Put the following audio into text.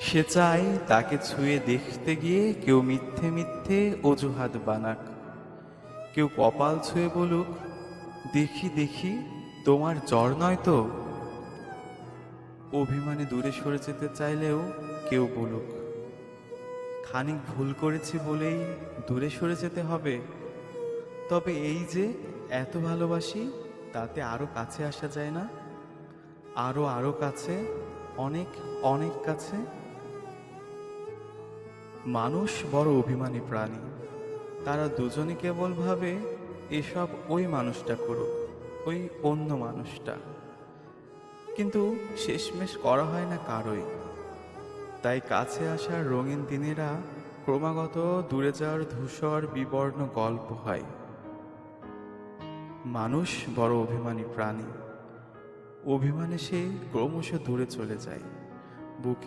সে চায় তাকে ছুঁয়ে দেখতে গিয়ে কেউ মিথ্যে মিথ্যে অজুহাত বানাক, কেউ কপাল ছুঁয়ে বলুক, দেখি দেখি তোমার জ্বর নয় তো। অভিমানে দূরে সরে যেতে চাইলেও কেউ বলুক, খানিক ভুল করেছি বলেই দূরে সরে যেতে হবে। তবে এই যে এত ভালোবাসি, তাতে আরো কাছে আসা যায় না? আরো আরো কাছে, অনেক অনেক কাছে। মানুষ বড় অভিমানী প্রাণী। তারা দুজনে কেবল ভাবে এসব ওই মানুষটা করুক, ওই অন্য মানুষটা। কিন্তু শেষমেশ করা হয় না কারোই। তাই কাছে আসার রঙিন দিনেরা ক্রমাগত দূরে যাওয়ার ধূসর বিবর্ণ গল্প হয়। মানুষ বড় অভিমানী প্রাণী। অভিমানে সে ক্রমশ দূরে চলে যায়, বুকে